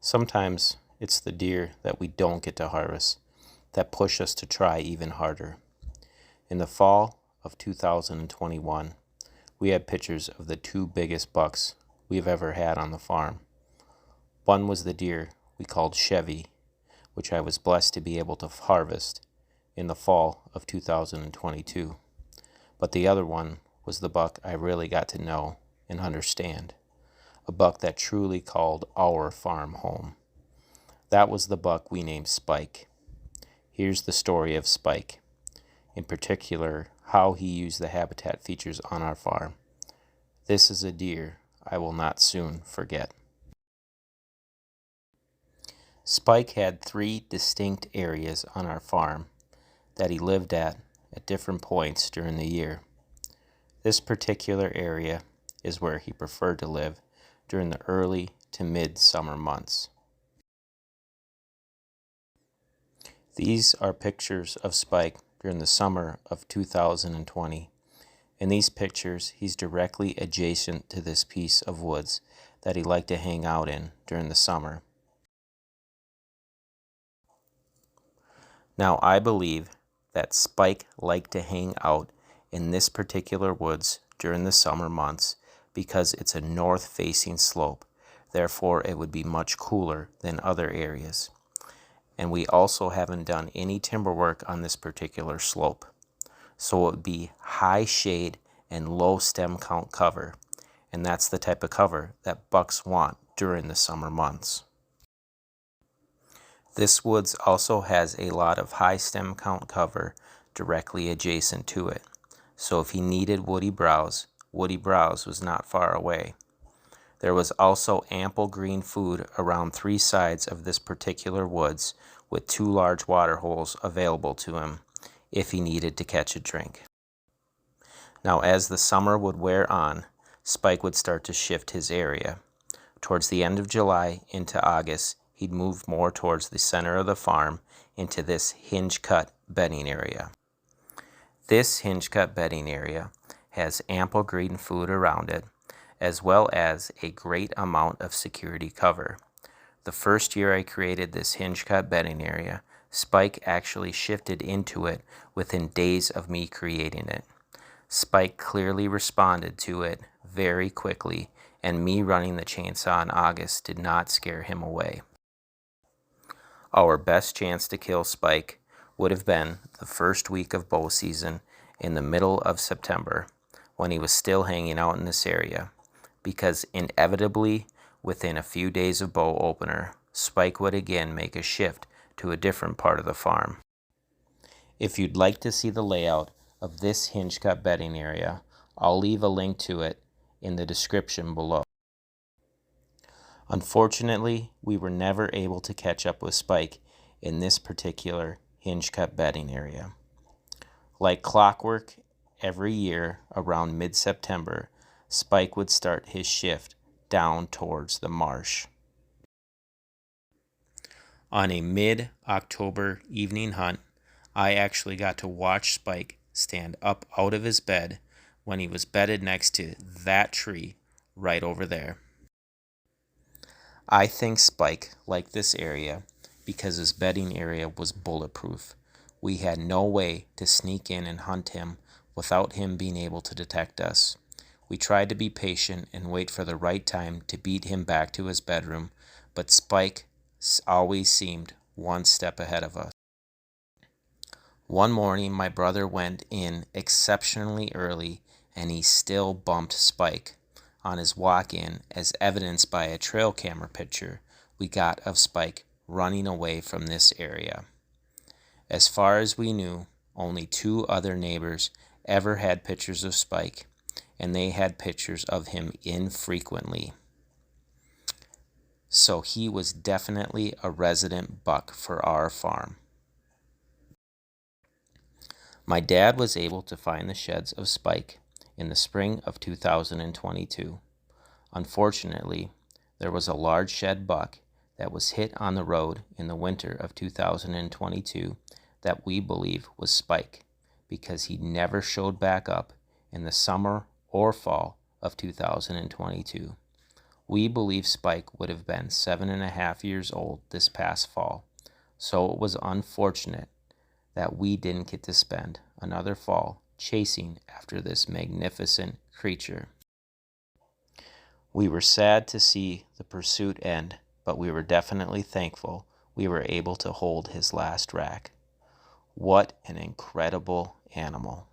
Sometimes it's the deer that we don't get to harvest that push us to try even harder. In the fall of 2021, we had pictures of the two biggest bucks we've ever had on the farm. One was the deer we called Chevy, which I was blessed to be able to harvest in the fall of 2022. But the other one was the buck I really got to know and understand, a buck that truly called our farm home. That was the buck we named Spike. Here's the story of Spike, in particular how he used the habitat features on our farm. This is a deer I will not soon forget. Spike had 3 distinct areas on our farm that he lived at different points during the year. This particular area is where he preferred to live during the early to mid-summer months. These are pictures of Spike during the summer of 2020. In these pictures, he's directly adjacent to this piece of woods that he liked to hang out in during the summer. Now, I believe that Spike liked to hang out in this particular woods during the summer months because it's a north-facing slope. Therefore, it would be much cooler than other areas. And we also haven't done any timber work on this particular slope. So it would be high shade and low stem count cover. And that's the type of cover that bucks want during the summer months. This woods also has a lot of high stem count cover directly adjacent to it. So if he needed woody browse was not far away. There was also ample green food around 3 sides of this particular woods with 2 large water holes available to him if he needed to catch a drink. Now, as the summer would wear on, Spike would start to shift his area. Towards the end of July into August, he'd move more towards the center of the farm into this hinge cut bedding area. This hinge cut bedding area has ample green food around it, as well as a great amount of security cover. The first year I created this hinge cut bedding area, Spike actually shifted into it within days of me creating it. Spike clearly responded to it very quickly, and me running the chainsaw in August did not scare him away. Our best chance to kill Spike would have been the first week of bow season in the middle of September, when he was still hanging out in this area, because inevitably within a few days of bow opener, Spike would again make a shift to a different part of the farm. If you'd like to see the layout of this hinge cut bedding area, I'll leave a link to it in the description below. Unfortunately, we were never able to catch up with Spike in this particular hinge cut bedding area. Like clockwork, every year around mid-September, Spike would start his shift down towards the marsh. On a mid-October evening hunt, I actually got to watch Spike stand up out of his bed when he was bedded next to that tree right over there. I think Spike liked this area because his bedding area was bulletproof. We had no way to sneak in and hunt him without him being able to detect us. We tried to be patient and wait for the right time to beat him back to his bedroom, but Spike always seemed one step ahead of us. One morning, my brother went in exceptionally early, and he still bumped Spike on his walk-in, as evidenced by a trail camera picture we got of Spike running away from this area. As far as we knew, only 2 other neighbors ever had pictures of Spike, and they had pictures of him infrequently. So he was definitely a resident buck for our farm. My dad was able to find the sheds of Spike in the spring of 2022. Unfortunately, there was a large shed buck that was hit on the road in the winter of 2022 that we believe was Spike, because he never showed back up in the summer or fall of 2022. We believe Spike would have been 7.5 years old this past fall, so it was unfortunate that we didn't get to spend another fall chasing after this magnificent creature. We were sad to see the pursuit end, but we were definitely thankful we were able to hold his last rack. What an incredible animal!